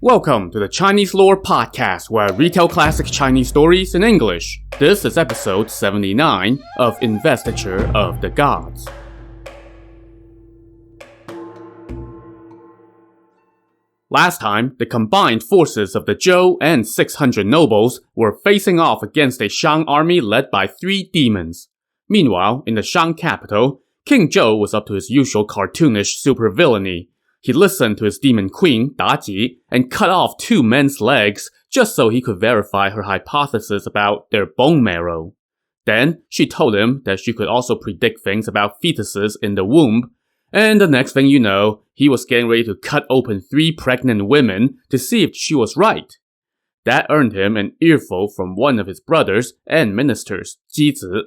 Welcome to the Chinese Lore Podcast, where I retell classic Chinese stories in English. This is episode 79 of Investiture of the Gods. Last time, the combined forces of the Zhou and 600 nobles were facing off against a Shang army led by 3 demons. Meanwhile, in the Shang capital, King Zhou was up to his usual cartoonish supervillainy. He listened to his demon queen, Daji, and cut off 2 men's legs just so he could verify her hypothesis about their bone marrow. Then, she told him that she could also predict things about fetuses in the womb, and the next thing you know, he was getting ready to cut open 3 pregnant women to see if she was right. That earned him an earful from one of his brothers and ministers, Jizi.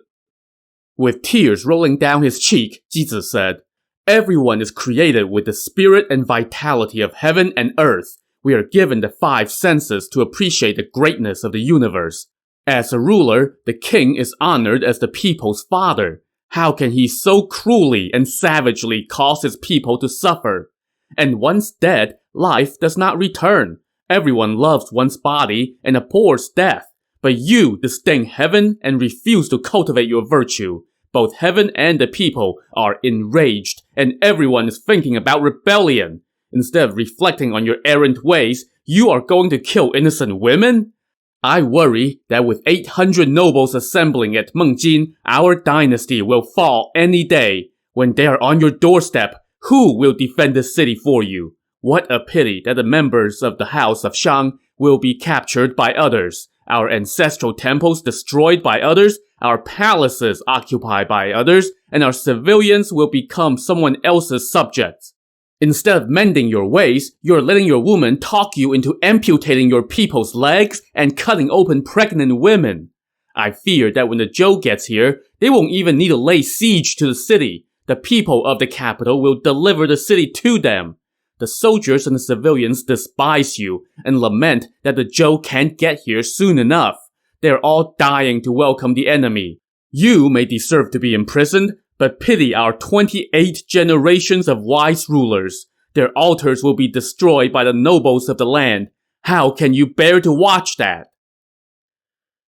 With tears rolling down his cheek, Jizi said, "Everyone is created with the spirit and vitality of heaven and earth. We are given the 5 senses to appreciate the greatness of the universe. As a ruler, the king is honored as the people's father. How can he so cruelly and savagely cause his people to suffer? And once dead, life does not return. Everyone loves one's body and abhors death. But you disdain heaven and refuse to cultivate your virtue. Both heaven and the people are enraged, and everyone is thinking about rebellion. Instead of reflecting on your errant ways, you are going to kill innocent women? I worry that with 800 nobles assembling at Mengjin, our dynasty will fall any day. When they are on your doorstep, who will defend the city for you? What a pity that the members of the House of Shang will be captured by others, our ancestral temples destroyed by others, our palaces occupied by others, and our civilians will become someone else's subjects. Instead of mending your ways, you're letting your woman talk you into amputating your people's legs and cutting open pregnant women. I fear that when the Zhou gets here, they won't even need to lay siege to the city. The people of the capital will deliver the city to them. The soldiers and the civilians despise you and lament that the Zhou can't get here soon enough. They're all dying to welcome the enemy. You may deserve to be imprisoned, but pity our 28 generations of wise rulers. Their altars will be destroyed by the nobles of the land. How can you bear to watch that?"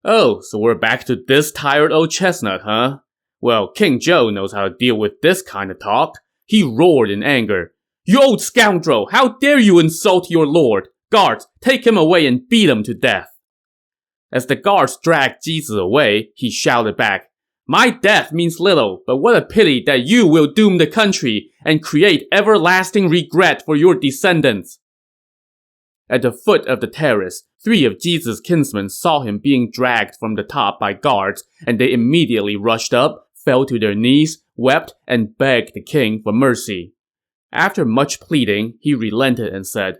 Oh, so we're back to this tired old chestnut, huh? Well, King Zhou knows how to deal with this kind of talk. He roared in anger. "You old scoundrel! How dare you insult your lord! Guards, take him away and beat him to death!" As the guards dragged Jizi away, he shouted back, "My death means little, but what a pity that you will doom the country and create everlasting regret for your descendants." At the foot of the terrace, 3 of Jizi's kinsmen saw him being dragged from the top by guards, and they immediately rushed up, fell to their knees, wept, and begged the king for mercy. After much pleading, he relented and said,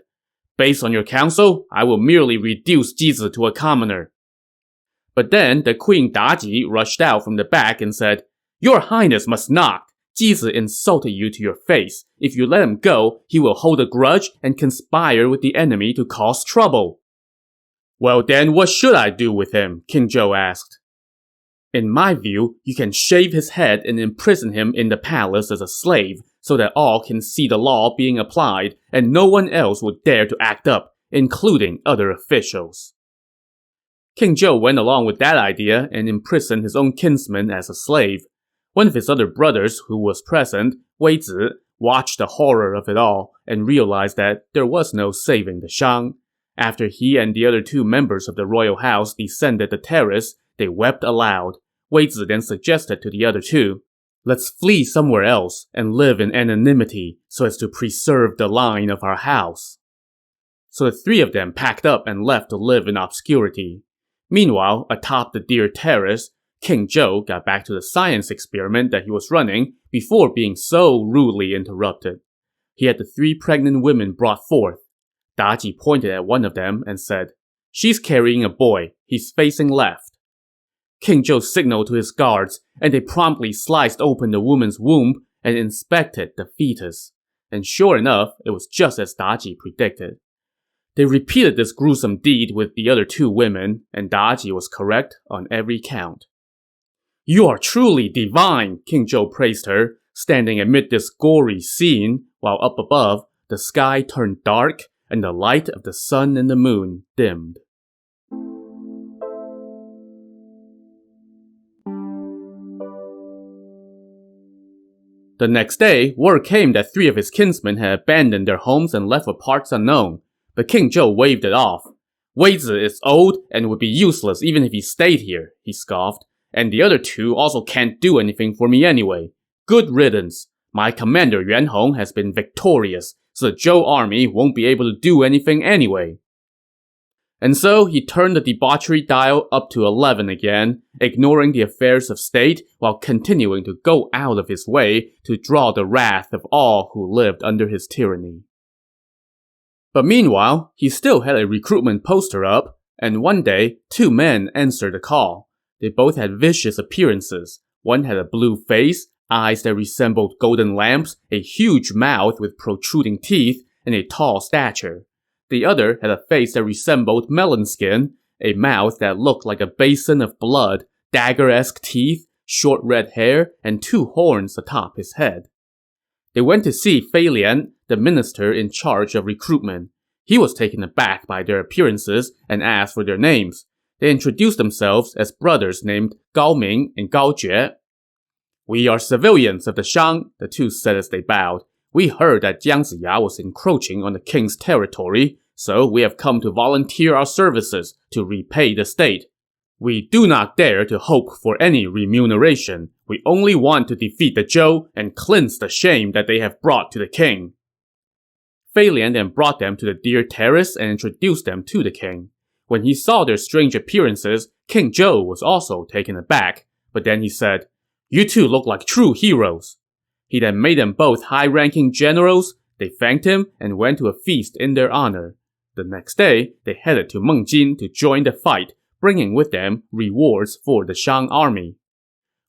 "Based on your counsel, I will merely reduce Jizi to a commoner." But then the queen Daji rushed out from the back and said, "Your highness must not. Jizi insulted you to your face. If you let him go, he will hold a grudge and conspire with the enemy to cause trouble." "Well then, what should I do with him?" King Zhou asked. "In my view, you can shave his head and imprison him in the palace as a slave, so that all can see the law being applied and no one else will dare to act up, including other officials." King Zhou went along with that idea and imprisoned his own kinsman as a slave. One of his other brothers, who was present, Weizi, watched the horror of it all and realized that there was no saving the Shang. After he and the other 2 members of the royal house descended the terrace, they wept aloud. Weizi then suggested to the other 2, "Let's flee somewhere else and live in anonymity so as to preserve the line of our house." So the 3 of them packed up and left to live in obscurity. Meanwhile, atop the Deer Terrace, King Zhou got back to the science experiment that he was running before being so rudely interrupted. He had the 3 pregnant women brought forth. Daji pointed at one of them and said, "She's carrying a boy. He's facing left." King Zhou signaled to his guards, and they promptly sliced open the woman's womb and inspected the fetus. And sure enough, it was just as Daji predicted. They repeated this gruesome deed with the other 2 women, and Daji was correct on every count. "You are truly divine," King Zhou praised her, standing amid this gory scene, while up above, the sky turned dark, and the light of the sun and the moon dimmed. The next day, word came that 3 of his kinsmen had abandoned their homes and left for parts unknown, but King Zhou waved it off. Weizi is old and would be useless even if he stayed here, he scoffed, and the other 2 also can't do anything for me anyway. Good riddance. My commander Yuan Hong has been victorious, so the Zhou army won't be able to do anything anyway. And so he turned the debauchery dial up to 11 again, ignoring the affairs of state while continuing to go out of his way to draw the wrath of all who lived under his tyranny. But meanwhile, he still had a recruitment poster up, and one day, 2 men answered the call. They both had vicious appearances. One had a blue face, eyes that resembled golden lamps, a huge mouth with protruding teeth, and a tall stature. The other had a face that resembled melon skin, a mouth that looked like a basin of blood, dagger-esque teeth, short red hair, and 2 horns atop his head. They went to see Fei Lian, the minister in charge of recruitment. He was taken aback by their appearances and asked for their names. They introduced themselves as brothers named Gao Ming and Gao Jue. "We are civilians of the Shang," the 2 said as they bowed. "We heard that Jiang Ziya was encroaching on the king's territory, so we have come to volunteer our services to repay the state. We do not dare to hope for any remuneration. We only want to defeat the Zhou and cleanse the shame that they have brought to the king." Fei Lian then brought them to the Deer Terrace and introduced them to the king. When he saw their strange appearances, King Zhou was also taken aback, but then he said, "You 2 look like true heroes." He then made them both high-ranking generals. They thanked him and went to a feast in their honor. The next day, they headed to Mengjin to join the fight, bringing with them rewards for the Shang army.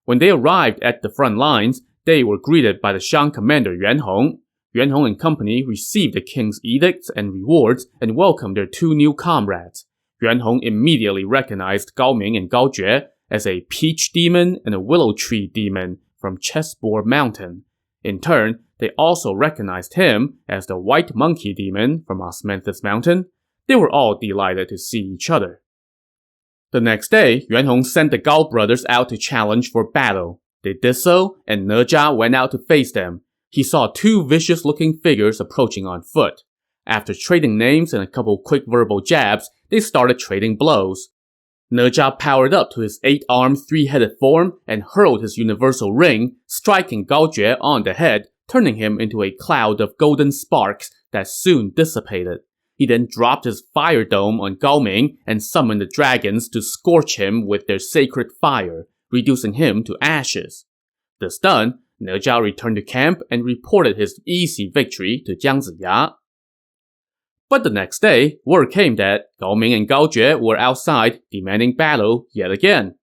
When they arrived at the front lines, they were greeted by the Shang commander Yuan Hong. Yuan Hong and company received the king's edicts and rewards and welcomed their 2 new comrades. Yuan Hong immediately recognized Gao Ming and Gao Jue as a peach demon and a willow tree demon from Chessboard Mountain. In turn, they also recognized him as the white monkey demon from Osmanthus Mountain. They were all delighted to see each other. The next day, Yuan Hong sent the Gao brothers out to challenge for battle. They did so, and Ne Zha went out to face them. He saw 2 vicious-looking figures approaching on foot. After trading names and a couple quick verbal jabs, they started trading blows. Ne Zha powered up to his 8-armed, 3-headed form and hurled his universal ring, striking Gao Jue on the head, turning him into a cloud of golden sparks that soon dissipated. He then dropped his fire dome on Gao Ming and summoned the dragons to scorch him with their sacred fire, reducing him to ashes. This done, Ne Zha returned to camp and reported his easy victory to Jiang Ziya. But the next day, word came that Gao Ming and Gao Jue were outside demanding battle yet again.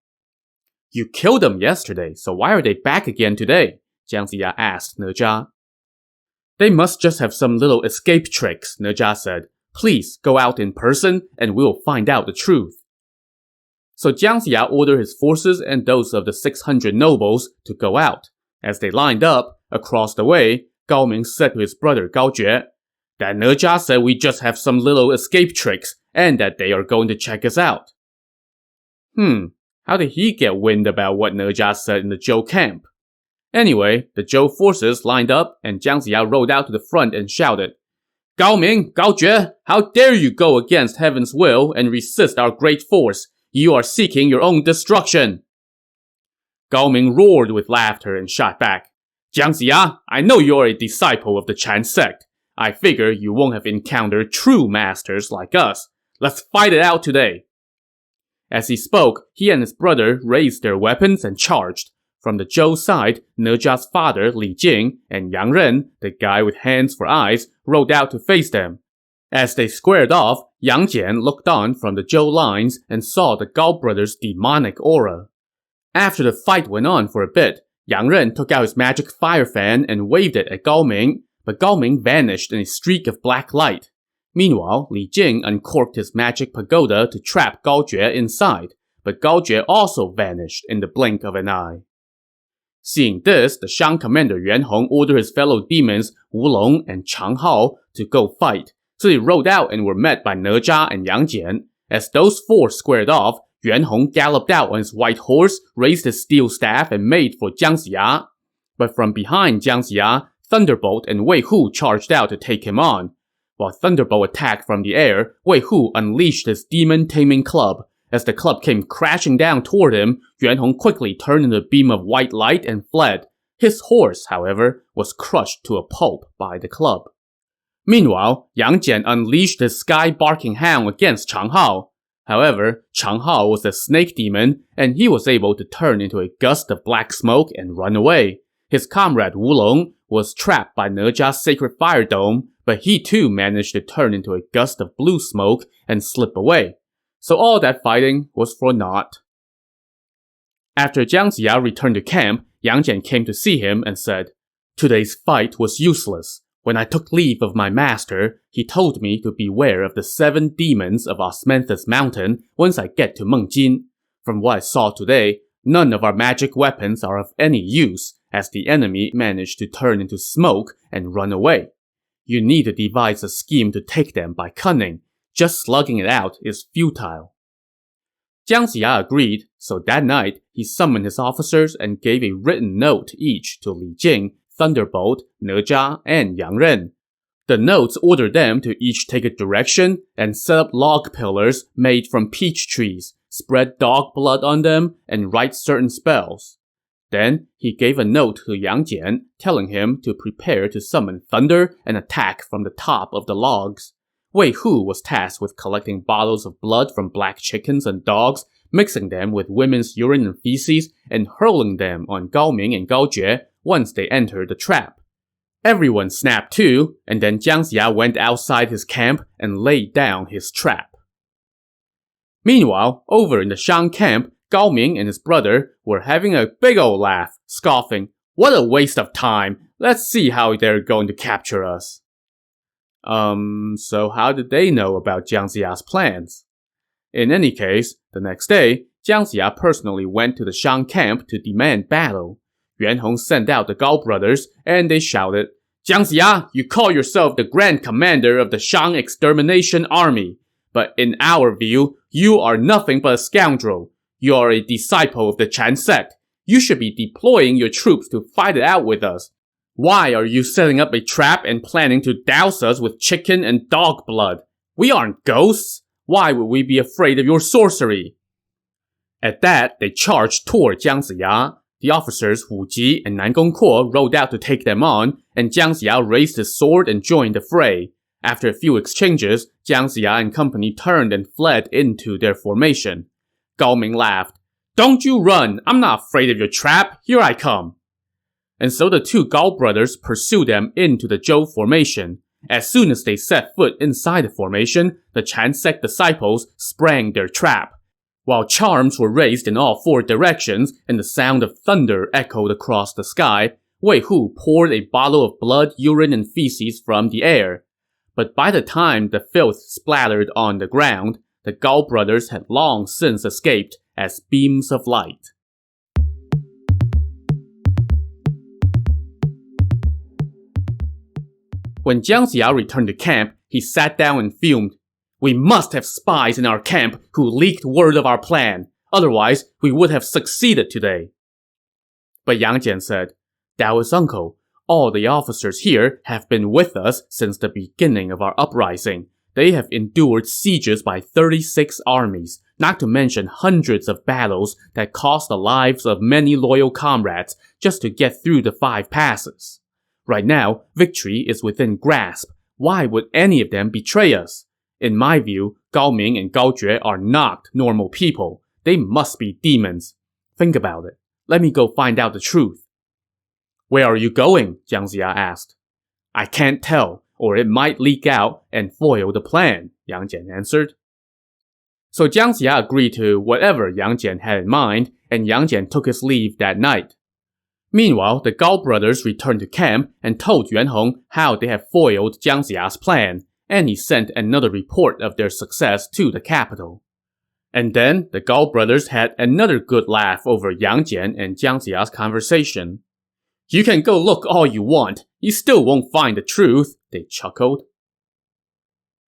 "You killed them yesterday, so why are they back again today?" Jiang Ziya asked Ne Zha. "They must just have some little escape tricks," Ne Zha said. "Please go out in person and we'll find out the truth." So Jiang Ziya ordered his forces and those of the 600 nobles to go out. As they lined up, across the way, Gao Ming said to his brother Gao Jue, "That Ne Zha said we just have some little escape tricks and that they are going to check us out." How did he get wind about what Ne Zha said in the Zhou camp? Anyway, the Zhou forces lined up and Jiang Ziya rode out to the front and shouted, "Gao Ming, Gao Jue, how dare you go against heaven's will and resist our great force? You are seeking your own destruction." Gao Ming roared with laughter and shot back, "Jiang Ziya, I know you're a disciple of the Chan sect. I figure you won't have encountered true masters like us. Let's fight it out today." As he spoke, he and his brother raised their weapons and charged. From the Zhou side, Ne Zha's father Li Jing and Yang Ren, the guy with hands for eyes, rode out to face them. As they squared off, Yang Jian looked on from the Zhou lines and saw the Gao brothers' demonic aura. After the fight went on for a bit, Yang Ren took out his magic fire fan and waved it at Gao Ming, but Gao Ming vanished in a streak of black light. Meanwhile, Li Jing uncorked his magic pagoda to trap Gao Jue inside, but Gao Jue also vanished in the blink of an eye. Seeing this, the Shang commander Yuan Hong ordered his fellow demons Wu Long and Chang Hao to go fight, so they rode out and were met by Ne Zha and Yang Jian. As those four squared off, Yuan Hong galloped out on his white horse, raised his steel staff, and made for Jiang Ziya. But from behind Jiang Ziya, Thunderbolt and Wei Hu charged out to take him on. While Thunderbolt attacked from the air, Wei Hu unleashed his demon-taming club. As the club came crashing down toward him, Yuan Hong quickly turned into a beam of white light and fled. His horse, however, was crushed to a pulp by the club. Meanwhile, Yang Jian unleashed his sky-barking hound against Chang Hao. However, Chang Hao was a snake demon, and he was able to turn into a gust of black smoke and run away. His comrade Wu Long was trapped by Ne Zha's sacred fire dome, but he too managed to turn into a gust of blue smoke and slip away. So all that fighting was for naught. After Jiang Ziya returned to camp, Yang Jian came to see him and said, "Today's fight was useless. When I took leave of my master, he told me to beware of the 7 demons of Osmanthus Mountain once I get to Mengjin. From what I saw today, none of our magic weapons are of any use, as the enemy managed to turn into smoke and run away. You need to devise a scheme to take them by cunning. Just slugging it out is futile." Jiang Ziya agreed, so that night he summoned his officers and gave a written note each to Li Jing, Thunderbolt, Ne Zha, and Yang Ren. The notes ordered them to each take a direction and set up log pillars made from peach trees, spread dog blood on them, and write certain spells. Then he gave a note to Yang Jian, telling him to prepare to summon thunder and attack from the top of the logs. Wei Hu was tasked with collecting bottles of blood from black chickens and dogs, mixing them with women's urine and feces, and hurling them on Gao Ming and Gao Jue once they entered the trap. Everyone snapped to, and then Jiang Ziya went outside his camp and laid down his trap. Meanwhile, over in the Shang camp, Gao Ming and his brother were having a big old laugh, scoffing, "What a waste of time! Let's see how they're going to capture us." So how did they know about Jiang Ziya's plans? In any case, the next day, Jiang Ziya personally went to the Shang camp to demand battle. Yuan Hong sent out the Gao brothers, and they shouted, "Jiang Ziya, you call yourself the Grand Commander of the Shang Extermination Army, but in our view, you are nothing but a scoundrel. You are a disciple of the Chan sect. You should be deploying your troops to fight it out with us. Why are you setting up a trap and planning to douse us with chicken and dog blood? We aren't ghosts. Why would we be afraid of your sorcery?" At that, they charged toward Jiang Ziya. The officers Wu Ji and Nan Gongkuo rode out to take them on, and Jiang Ziya raised his sword and joined the fray. After a few exchanges, Jiang Ziya and company turned and fled into their formation. Gao Ming laughed. "Don't you run! I'm not afraid of your trap. Here I come." And so the two Gao brothers pursued them into the Zhou formation. As soon as they set foot inside the formation, the Chan sect disciples sprang their trap. While charms were raised in all 4 directions and the sound of thunder echoed across the sky, Wei Hu poured a bottle of blood, urine, and feces from the air. But by the time the filth splattered on the ground, the Gao brothers had long since escaped as beams of light. When Jiang Ziya returned to camp, he sat down and fumed. "We must have spies in our camp who leaked word of our plan. Otherwise, we would have succeeded today." But Yang Jian said, "Taoist uncle, all the officers here have been with us since the beginning of our uprising. They have endured sieges by 36 armies, not to mention hundreds of battles that cost the lives of many loyal comrades just to get through the 5 passes. Right now, victory is within grasp. Why would any of them betray us? In my view, Gao Ming and Gao Jue are not normal people. They must be demons. Think about it. Let me go find out the truth." "Where are you going?" Jiang Ziya asked. "I can't tell, or it might leak out and foil the plan," Yang Jian answered. So Jiang Ziya agreed to whatever Yang Jian had in mind, and Yang Jian took his leave that night. Meanwhile, the Gao brothers returned to camp and told Yuan Hong how they had foiled Jiang Ziya's plan, and he sent another report of their success to the capital. And then the Gao brothers had another good laugh over Yang Jian and Jiang Ziya's conversation. "You can go look all you want, you still won't find the truth," they chuckled.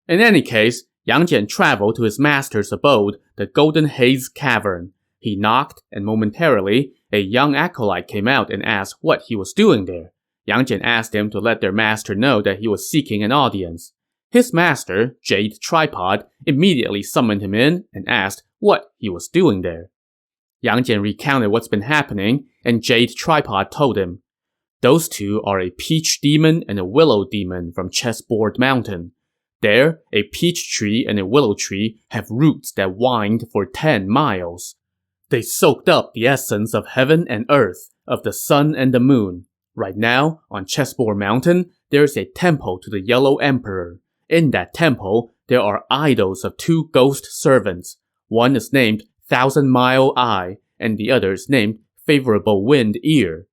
In any case, Yang Jian traveled to his master's abode, the Golden Haze Cavern. He knocked, and momentarily, a young acolyte came out and asked what he was doing there. Yang Jian asked him to let their master know that he was seeking an audience. His master, Jade Tripod, immediately summoned him in and asked what he was doing there. Yang Jian recounted what's been happening, and Jade Tripod told him, "Those two are a peach demon and a willow demon from Chessboard Mountain. There, a peach tree and a willow tree have roots that wind for 10 miles. They soaked up the essence of heaven and earth, of the sun and the moon. Right now, on Chessboard Mountain, there is a temple to the Yellow Emperor. In that temple, there are idols of 2 ghost servants. One is named 1,000-Mile Eye, and the other is named Favorable Wind Ear.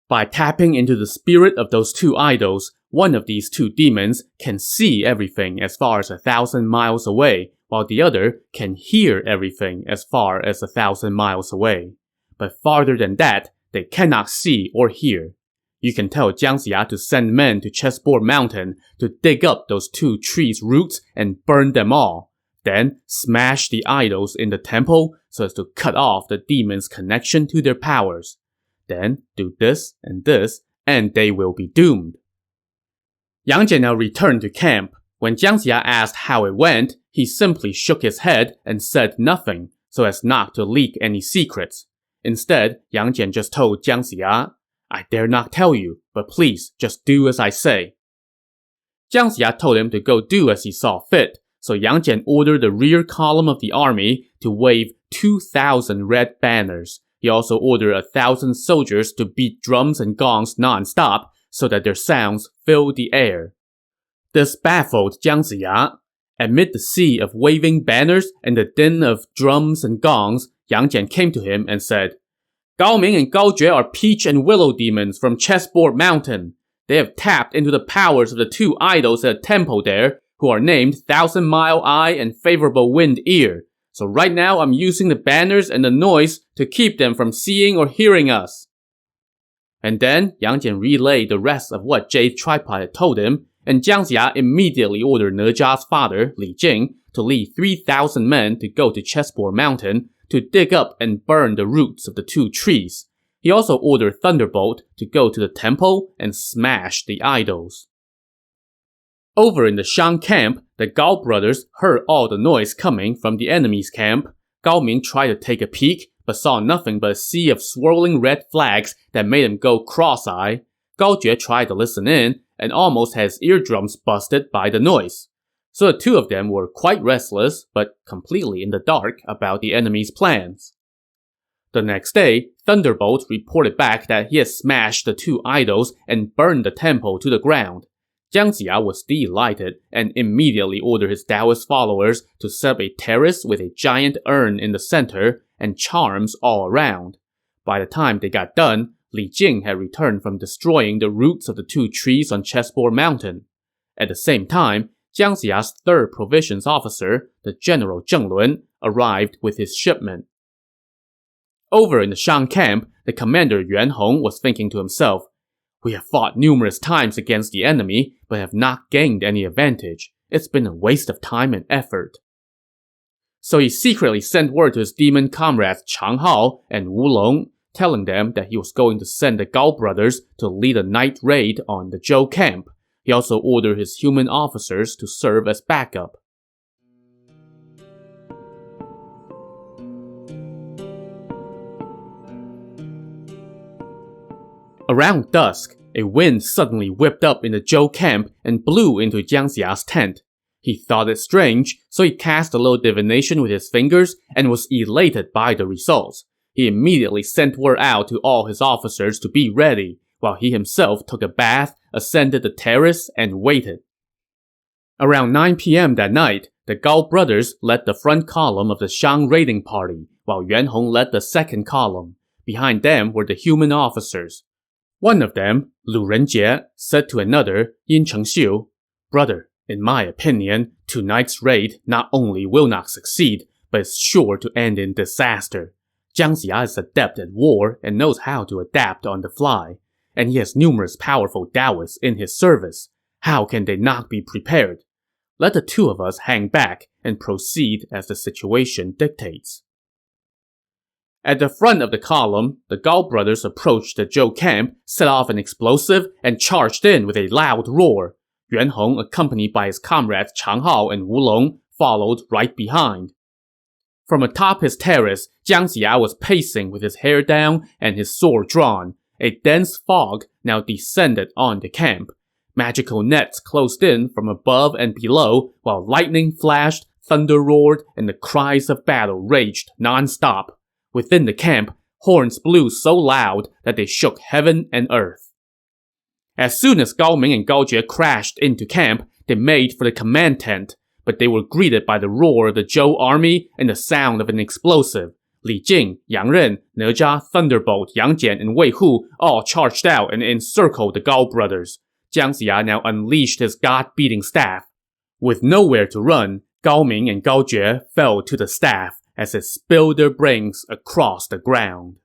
By tapping into the spirit of those 2 idols, one of these 2 demons can see everything as far as 1,000 miles away, while the other can hear everything as far as 1,000 miles away. But farther than that, they cannot see or hear. You can tell Jiang Ziya to send men to Chessboard Mountain to dig up those 2 trees' roots and burn them all. Then smash the idols in the temple so as to cut off the demons' connection to their powers. Then do this, and they will be doomed." Yang Jian now returned to camp. When Jiang Ziya asked how it went, he simply shook his head and said nothing, so as not to leak any secrets. Instead, Yang Jian just told Jiang Ziya, "I dare not tell you, but please just do as I say." Jiang Ziya told him to go do as he saw fit, so Yang Jian ordered the rear column of the army to wave 2,000 red banners. He also ordered 1,000 soldiers to beat drums and gongs non-stop so that their sounds filled the air. This baffled Jiang Ziya. Amid the sea of waving banners and the din of drums and gongs, Yang Jian came to him and said, "Gao Ming and Gao Jue are peach and willow demons from Chessboard Mountain. They have tapped into the powers of the 2 idols at a temple there, who are named 1,000-Mile Eye and Favorable Wind Ear. So right now I'm using the banners and the noise to keep them from seeing or hearing us." And then Yang Jian relayed the rest of what Jade Tripod had told him, and Jiang Ziya immediately ordered Ne Zha's father, Li Jing, to lead 3,000 men to go to Chessboard Mountain to dig up and burn the roots of the 2 trees. He also ordered Thunderbolt to go to the temple and smash the idols. Over in the Shang camp, the Gao brothers heard all the noise coming from the enemy's camp. Gao Ming tried to take a peek, but saw nothing but a sea of swirling red flags that made him go cross-eyed. Gao Jue tried to listen in, and almost had his eardrums busted by the noise. So the 2 of them were quite restless, but completely in the dark about the enemy's plans. The next day, Thunderbolt reported back that he had smashed the 2 idols and burned the temple to the ground. Jiang Ziya was delighted and immediately ordered his Taoist followers to set up a terrace with a giant urn in the center and charms all around. By the time they got done, Li Jing had returned from destroying the roots of the 2 trees on Chessboard Mountain. At the same time, Jiang Ziya's 3rd provisions officer, the General Zheng Lun, arrived with his shipment. Over in the Shang camp, the commander Yuan Hong was thinking to himself, "We have fought numerous times against the enemy, but have not gained any advantage. It's been a waste of time and effort." So he secretly sent word to his demon comrades Chang Hao and Wu Long, telling them that he was going to send the Gao brothers to lead a night raid on the Zhou camp. He also ordered his human officers to serve as backup. Around dusk, a wind suddenly whipped up in the Zhou camp and blew into Jiang Ziya's tent. He thought it strange, so he cast a little divination with his fingers and was elated by the results. He immediately sent word out to all his officers to be ready, while he himself took a bath, ascended the terrace, and waited. Around 9 p.m. that night, the Gao brothers led the front column of the Shang raiding party, while Yuan Hong led the 2nd column. Behind them were the human officers. One of them, Lu Renjie, said to another, Yin Chengxiu, "Brother, in my opinion, tonight's raid not only will not succeed, but is sure to end in disaster. Jiang Ziya is adept at war and knows how to adapt on the fly, and he has numerous powerful Taoists in his service. How can they not be prepared? Let the two of us hang back and proceed as the situation dictates. At the front of the column, the Gao brothers approached the Zhou camp, set off an explosive, and charged in with a loud roar. Yuan Hong, accompanied by his comrades Chang Hao and Wu Long, followed right behind. From atop his terrace, Jiang Ziya was pacing with his hair down and his sword drawn. A dense fog now descended on the camp. Magical nets closed in from above and below, while lightning flashed, thunder roared, and the cries of battle raged non-stop. Within the camp, horns blew so loud that they shook heaven and earth. As soon as Gao Ming and Gao Jie crashed into camp, they made for the command tent, but they were greeted by the roar of the Zhou army and the sound of an explosive. Li Jing, Yang Ren, Ne Zha, Thunderbolt, Yang Jian, and Wei Hu all charged out and encircled the Gao brothers. Jiang Ziya now unleashed his god-beating staff. With nowhere to run, Gao Ming and Gao Jie fell to the staff as it spilled their brains across the ground.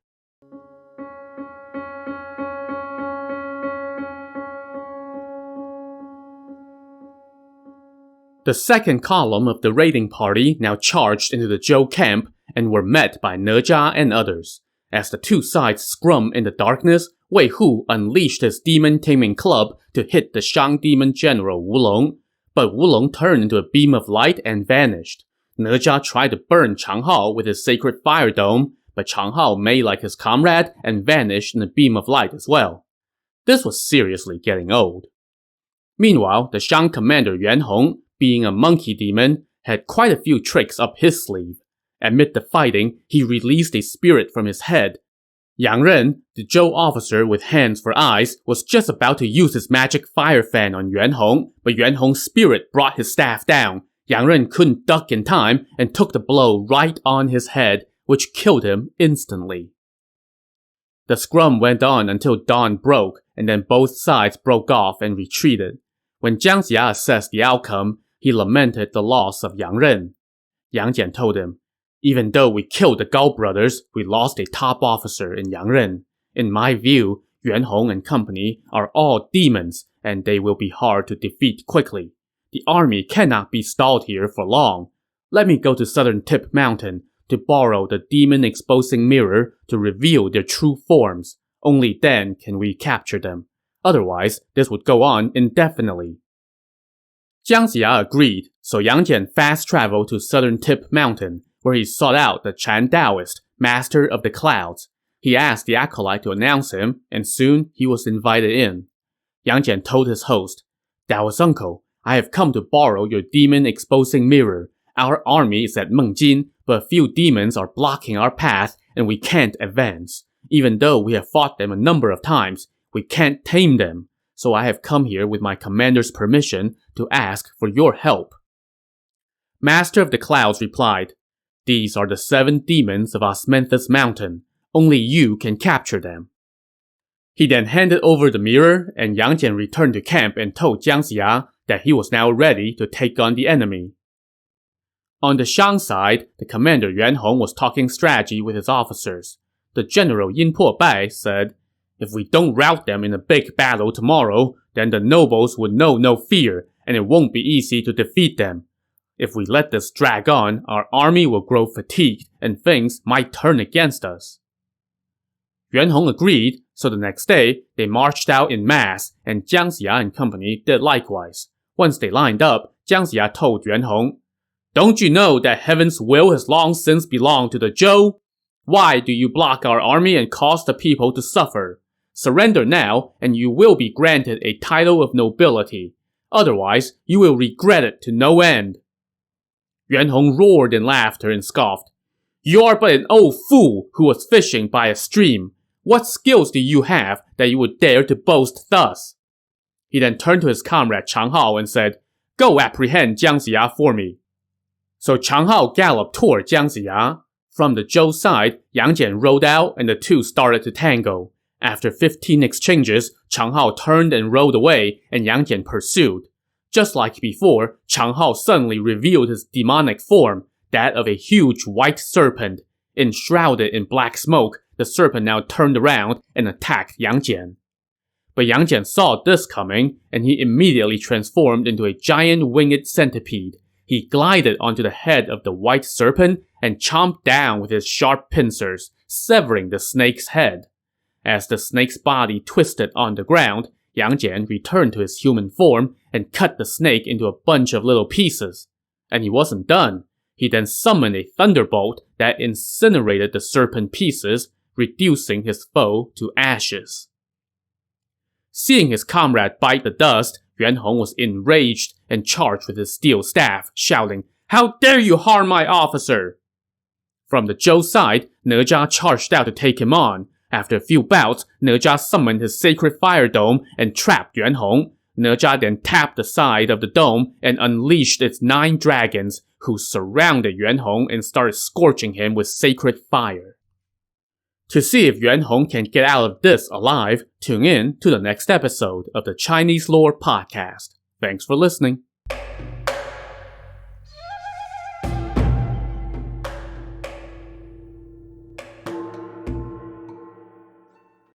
The second column of the raiding party now charged into the Zhou camp and were met by Ne Zha and others. As the two sides scrummed in the darkness, Wei Hu unleashed his demon taming club to hit the Shang demon general Wu Long, but Wu Long turned into a beam of light and vanished. Ne Zha tried to burn Chang Hao with his sacred fire dome, but Chang Hao made like his comrade and vanished in a beam of light as well. This was seriously getting old. Meanwhile, the Shang commander Yuan Hong, being a monkey demon, had quite a few tricks up his sleeve. Amid the fighting, he released a spirit from his head. Yang Ren, the Zhou officer with hands for eyes, was just about to use his magic fire fan on Yuan Hong, but Yuan Hong's spirit brought his staff down. Yang Ren couldn't duck in time and took the blow right on his head, which killed him instantly. The scrum went on until dawn broke, and then both sides broke off and retreated. When Jiang Ziya assessed the outcome, he lamented the loss of Yang Ren. Yang Jian told him, "Even though we killed the Gao brothers, we lost a top officer in Yang Ren. In my view, Yuan Hong and company are all demons, and they will be hard to defeat quickly. The army cannot be stalled here for long. Let me go to Southern Tip Mountain to borrow the demon-exposing mirror to reveal their true forms. Only then can we capture them. Otherwise, this would go on indefinitely." Jiang Ziya agreed, so Yang Jian fast-traveled to Southern Tip Mountain, where he sought out the Chan Taoist, master of the clouds. He asked the acolyte to announce him, and soon he was invited in. Yang Jian told his host, "Taoist uncle, I have come to borrow your demon-exposing mirror. Our army is at Mengjin, but a few demons are blocking our path, and we can't advance. Even though we have fought them a number of times, we can't tame them. So I have come here with my commander's permission to ask for your help." Master of the Clouds replied, "These are the 7 demons of Osmanthus Mountain. Only you can capture them." He then handed over the mirror, and Yang Jian returned to camp and told Jiang Ziya that he was now ready to take on the enemy. On the Shang side, the commander Yuan Hong was talking strategy with his officers. The general Yin Po Bai said, "If we don't rout them in a big battle tomorrow, then the nobles would know no fear, and it won't be easy to defeat them. If we let this drag on, our army will grow fatigued, and things might turn against us." Yuan Hong agreed, so the next day, they marched out in mass, and Jiang Ziya and company did likewise. Once they lined up, Jiang Ziya told Yuan Hong, "Don't you know that heaven's will has long since belonged to the Zhou? Why do you block our army and cause the people to suffer? Surrender now, and you will be granted a title of nobility. Otherwise, you will regret it to no end." Yuan Hong roared in laughter and scoffed, "You are but an old fool who was fishing by a stream. What skills do you have that you would dare to boast thus?" He then turned to his comrade Chang Hao and said, "Go apprehend Jiang Ziya for me." So Chang Hao galloped toward Jiang Ziya. From the Zhou side, Yang Jian rode out and the two started to tangle. After 15 exchanges, Chang Hao turned and rode away, and Yang Jian pursued. Just like before, Chang Hao suddenly revealed his demonic form, that of a huge white serpent. Enshrouded in black smoke, the serpent now turned around and attacked Yang Jian. But Yang Jian saw this coming, and he immediately transformed into a giant winged centipede. He glided onto the head of the white serpent and chomped down with his sharp pincers, severing the snake's head. As the snake's body twisted on the ground, Yang Jian returned to his human form and cut the snake into a bunch of little pieces. And he wasn't done. He then summoned a thunderbolt that incinerated the serpent pieces, reducing his foe to ashes. Seeing his comrade bite the dust, Yuan Hong was enraged and charged with his steel staff, shouting, "How dare you harm my officer!" From the Zhou side, Ne Zha charged out to take him on. After a few bouts, Ne Zha summoned his sacred fire dome and trapped Yuan Hong. Ne Zha then tapped the side of the dome and unleashed its 9 dragons, who surrounded Yuan Hong and started scorching him with sacred fire. To see if Yuan Hong can get out of this alive, tune in to the next episode of the Chinese Lore Podcast. Thanks for listening.